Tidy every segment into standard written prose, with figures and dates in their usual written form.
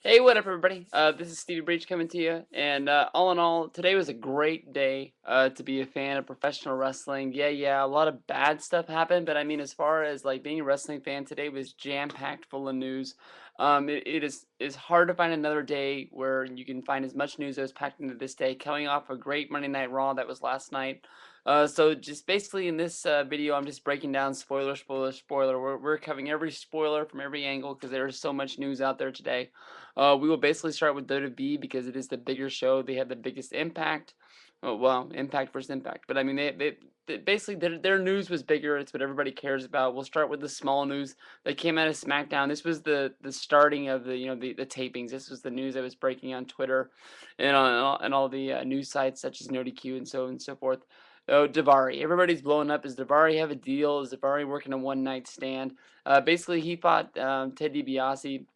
Hey, what up, everybody? This is Stevie Breach coming to you, and all in all, today was a great day to be a fan of professional wrestling. Yeah, a lot of bad stuff happened, but I mean, as far as like being a wrestling fan, today was jam-packed full of news. It is hard to find another day where you can find as much news as packed into this day, coming off a great Monday Night Raw that was last night. So just basically in this video, I'm just breaking down spoiler. We're covering every spoiler from every angle because there is so much news out there today. We will basically start with WWE because it is the bigger show. They have the biggest impact. Oh, well, impact versus impact. But I mean, they basically their news was bigger. It's what everybody cares about. We'll start with the small news that came out of SmackDown. This was the starting of the tapings. This was the news that was breaking on Twitter and all the news sites such as NoDQ and so on and so forth. Oh, Davari. Everybody's blowing up. Does Davari have a deal? Is Davari working a one-night stand? Basically, he fought Ted DiBiase.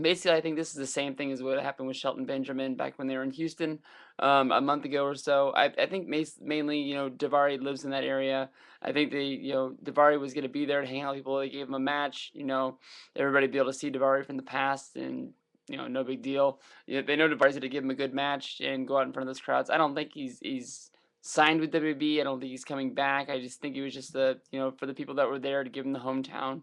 Basically, I think this is the same thing as what happened with Shelton Benjamin back when they were in Houston a month ago or so. I think mainly, Davari lives in that area. I think Davari was going to be there to hang out with people. They gave him a match, everybody be able to see Davari from the past and, no big deal. They know Davari's going to give him a good match and go out in front of those crowds. I don't think he's signed with WB. I don't think he's coming back. I just think it was just for the people that were there to give him the hometown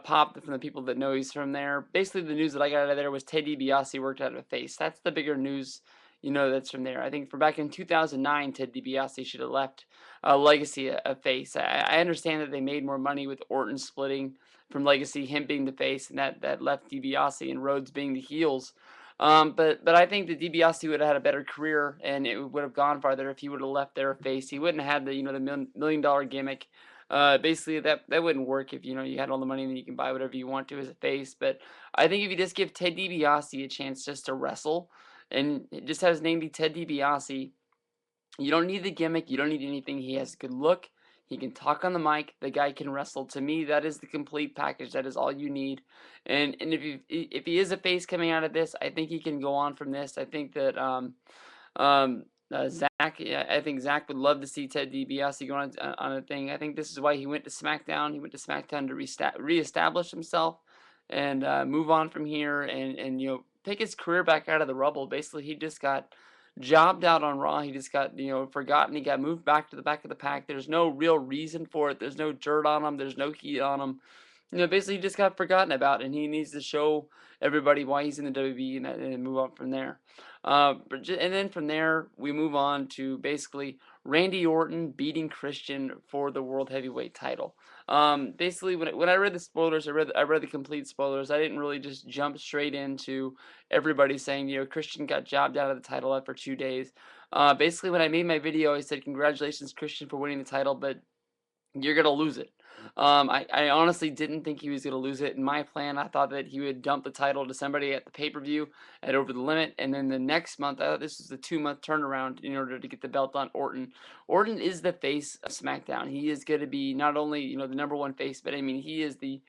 pop from the people that know he's from there. Basically, the news that I got out of there was Ted DiBiase worked out of a face. That's the bigger news, that's from there. I think for back in 2009, Ted DiBiase should have left Legacy a face. I understand that they made more money with Orton splitting from Legacy, him being the face, and that left DiBiase and Rhodes being the heels. But I think that DiBiase would have had a better career, and it would have gone farther if he would have left there a face. He wouldn't have had the $1 million gimmick. Basically that wouldn't work if you had all the money and you can buy whatever you want to as a face. But I think if you just give Ted DiBiase a chance just to wrestle, and just have his name be Ted DiBiase, you don't need the gimmick. You don't need anything. He has a good look. He can talk on the mic. The guy can wrestle. To me, that is the complete package. That is all you need. And if he is a face coming out of this, I think he can go on from this. I think that Zach, yeah, I think Zach would love to see Ted DiBiase go on a thing. I think this is why he went to SmackDown. He went to SmackDown to reestablish himself and move on from here and take his career back out of the rubble. Basically, he just got jobbed out on Raw. He just got forgotten. He got moved back to the back of the pack. There's no real reason for it. There's no dirt on him. There's no heat on him. Basically, he just got forgotten about, and he needs to show everybody why he's in the WWE and move on from there. And then from there, we move on to basically Randy Orton beating Christian for the World Heavyweight title. Basically, when I read the spoilers, I read the complete spoilers. I didn't really just jump straight into everybody saying, Christian got jobbed out of the title after 2 days. Basically, when I made my video, I said, congratulations, Christian, for winning the title, but you're going to lose it. I honestly didn't think he was going to lose it. In my plan, I thought that he would dump the title to somebody at the pay-per-view at Over the Limit, and then the next month, I thought this was a 2-month turnaround in order to get the belt on Orton. Orton is the face of SmackDown. He is going to be not only, the number one face, but I mean, he is the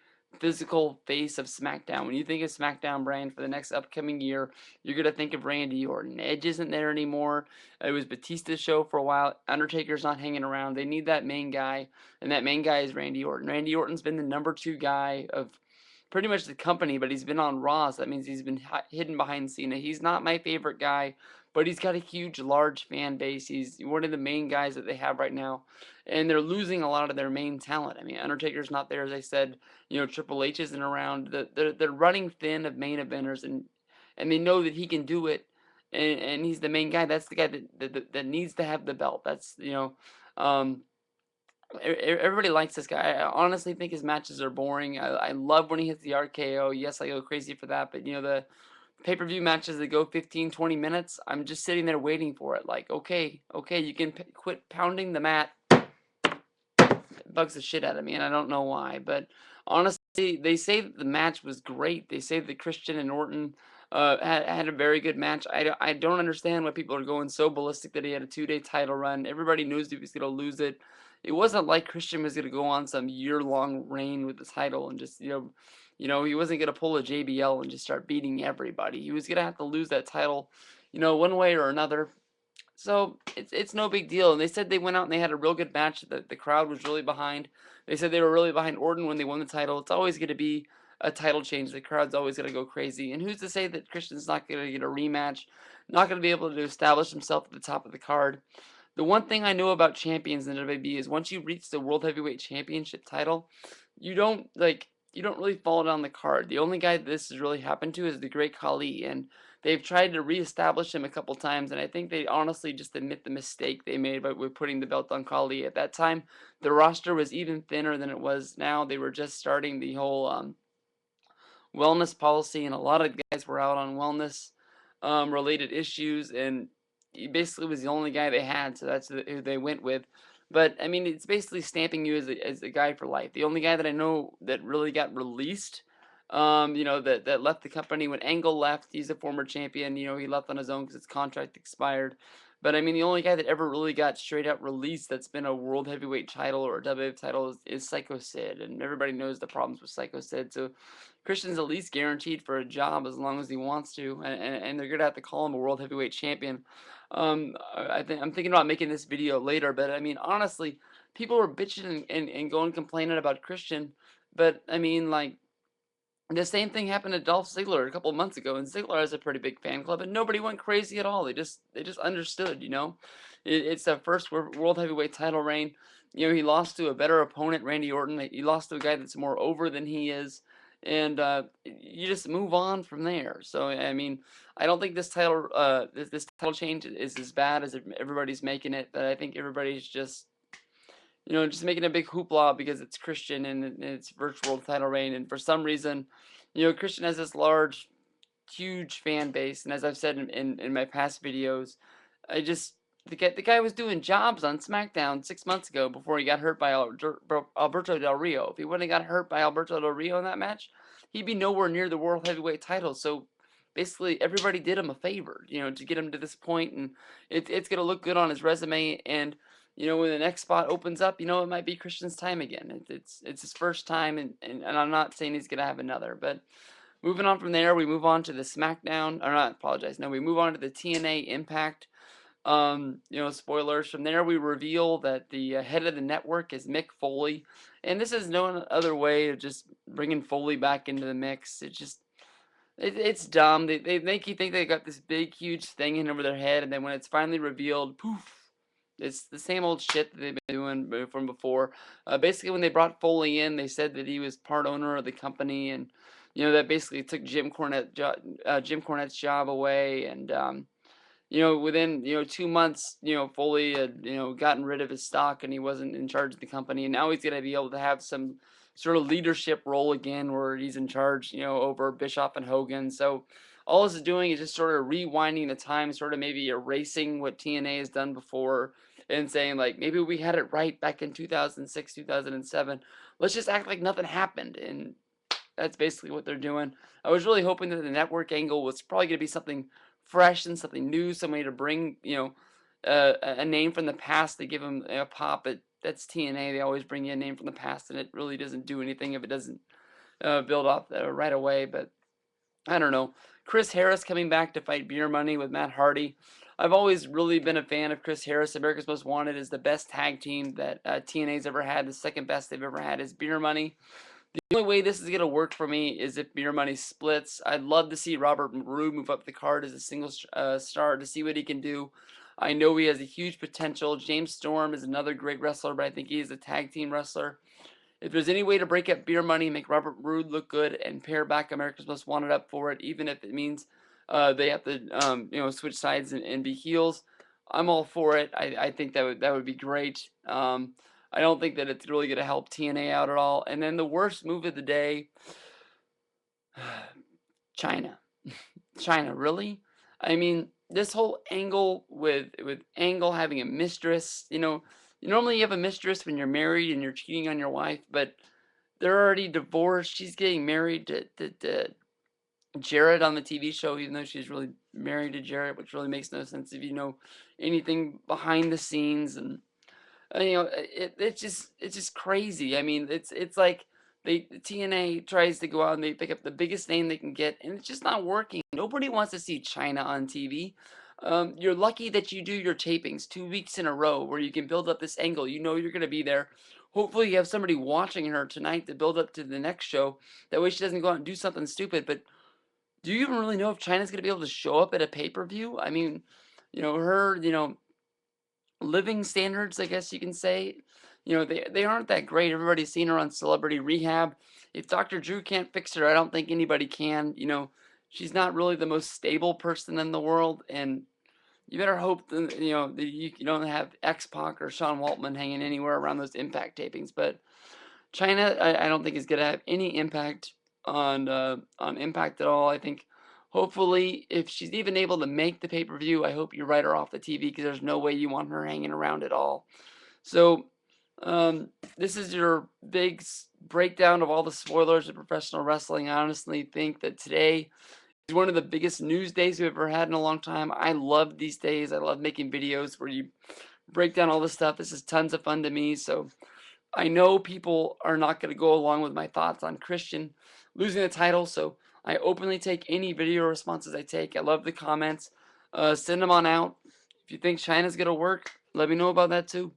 physical face of SmackDown. When you think of SmackDown brand for the next upcoming year, you're going to think of Randy Orton. Edge isn't there anymore. It was Batista's show for a while. Undertaker's not hanging around. They need that main guy, and that main guy is Randy Orton. Randy Orton's been the number 2 guy of pretty much the company, but he's been on Raw, so that means he's been hidden behind Cena. He's not my favorite guy, but he's got a huge, large fan base. He's one of the main guys that they have right now, and they're losing a lot of their main talent. I mean, Undertaker's not there, as I said. Triple H isn't around. They're running thin of main eventers, and they know that he can do it, and he's the main guy. That's the guy that needs to have the belt. That's um, everybody likes this guy. I honestly think his matches are boring. I love when he hits the RKO. Yes, I go crazy for that, but the pay-per-view matches that go 15, 20 minutes, I'm just sitting there waiting for it. Like, okay, you can quit pounding the mat. It bugs the shit out of me, and I don't know why. But honestly, they say that the match was great. They say that Christian and Orton had a very good match. I don't understand why people are going so ballistic that he had a 2-day title run. Everybody knows he was going to lose it. It wasn't like Christian was going to go on some year-long reign with the title and just, he wasn't going to pull a JBL and just start beating everybody. He was going to have to lose that title, one way or another. So it's no big deal. And they said they went out and they had a real good match that the crowd was really behind. They said they were really behind Orton when they won the title. It's always going to be a title change, the crowd's always gonna go crazy. And who's to say that Christian's not gonna get a rematch, not gonna be able to establish himself at the top of the card? The one thing I know about champions in the WWE is once you reach the World Heavyweight Championship title, you don't really fall down the card. The only guy this has really happened to is the Great Khali, and they've tried to reestablish him a couple times, and I think they honestly just admit the mistake they made by with putting the belt on Khali. At that time, the roster was even thinner than it was now. They were just starting the whole wellness policy, and a lot of guys were out on wellness related issues, and he basically was the only guy they had, so that's who they went with. But I mean, it's basically stamping you as a guy for life. The only guy that I know that really got released, that left the company when Angle left. He's a former champion. You know, he left on his own because his contract expired. But I mean, the only guy that ever really got straight up released that's been a world heavyweight title or a WWF title is Psycho Sid, and everybody knows the problems with Psycho Sid. So Christian's at least guaranteed for a job as long as he wants to, and they're gonna have to call him a world heavyweight champion. I'm thinking about making this video later, but I mean, honestly, people were bitching and going complaining about Christian, but I mean, like, the same thing happened to Dolph Ziggler a couple of months ago, and Ziggler has a pretty big fan club, and nobody went crazy at all. They just understood, you know. It's the first world heavyweight title reign. You know, he lost to a better opponent, Randy Orton. He lost to a guy that's more over than he is, and you just move on from there. So I mean, I don't think this title change is as bad as everybody's making it, but I think everybody's just making a big hoopla because it's Christian and it's virtual title reign. And for some reason, Christian has this large, huge fan base. And as I've said in my past videos, the guy was doing jobs on SmackDown 6 months ago before he got hurt by Alberto Del Rio. If he wouldn't have got hurt by Alberto Del Rio in that match, he'd be nowhere near the World Heavyweight title. So basically, everybody did him a favor, to get him to this point, and it's gonna look good on his resume. And when the next spot opens up, it might be Christian's time again. It's his first time, and I'm not saying he's gonna have another. But moving on from there, we move on to the SmackDown. Or not, apologize. No, we move on to the TNA Impact. Spoilers. From there, we reveal that the head of the network is Mick Foley, and this is no other way of just bringing Foley back into the mix. It's dumb. They make you think they got this big, huge thing in over their head, and then when it's finally revealed, poof. It's the same old shit that they've been doing from before. Basically, when they brought Foley in, they said that he was part owner of the company, and that basically took Jim Cornette's job away. And within 2 months, Foley had gotten rid of his stock, and he wasn't in charge of the company. And now he's gonna be able to have some sort of leadership role again, where he's in charge, over Bischoff and Hogan. So all this is doing is just sort of rewinding the time, sort of maybe erasing what TNA has done before, and saying, like, maybe we had it right back in 2006, 2007. Let's just act like nothing happened. And that's basically what they're doing. I was really hoping that the network angle was probably going to be something fresh and something new, somebody to bring, a name from the past to give them a pop. But that's TNA. They always bring you a name from the past, and it really doesn't do anything if it doesn't build off right away. But I don't know. Chris Harris coming back to fight Beer Money with Matt Hardy. I've always really been a fan of Chris Harris. America's Most Wanted is the best tag team that TNA's ever had. The second best they've ever had is Beer Money. The only way this is going to work for me is if Beer Money splits. I'd love to see Robert Roode move up the card as a single star to see what he can do. I know he has a huge potential. James Storm is another great wrestler, but I think he is a tag team wrestler. If there's any way to break up Beer Money, make Robert Roode look good, and pair back America's Most Wanted up for it, even if it means they have to switch sides and be heels, I'm all for it. I think that would be great. I don't think that it's really going to help TNA out at all. And then the worst move of the day, China. China, really? I mean, this whole angle with Angle having a mistress, normally you have a mistress when you're married and you're cheating on your wife, but they're already divorced. She's getting married to Jared on the TV show, even though she's really married to Jared, which really makes no sense if you know anything behind the scenes. And it's just crazy. I mean, it's like TNA tries to go out and they pick up the biggest name they can get, and it's just not working. Nobody wants to see China on TV. You're lucky that you do your tapings 2 weeks in a row where you can build up this angle. You're going to be there. hopefully you have somebody watching her tonight to build up to the next show. That way she doesn't go out and do something stupid. But do you even really know if China's gonna be able to show up at a pay-per-view? I mean, her, living standards, I guess you can say, they aren't that great. Everybody's seen her on Celebrity Rehab. If Dr. Drew can't fix her, I don't think anybody can. She's not really the most stable person in the world, and you better hope that you don't have X-Pac or Sean Waltman hanging anywhere around those Impact tapings. But China, I don't think is going to have any impact on Impact at all. I think hopefully if she's even able to make the pay-per-view, I hope you write her off the TV because there's no way you want her hanging around at all. So this is your big breakdown of all the spoilers of professional wrestling. I honestly think that today is one of the biggest news days we've ever had in a long time. I love these days. I love making videos where you break down all this stuff. This is tons of fun to me. So I know people are not going to go along with my thoughts on Christian losing the title, so I openly take any video responses I take. I love the comments. Send them on out. If you think China's going to work, let me know about that too.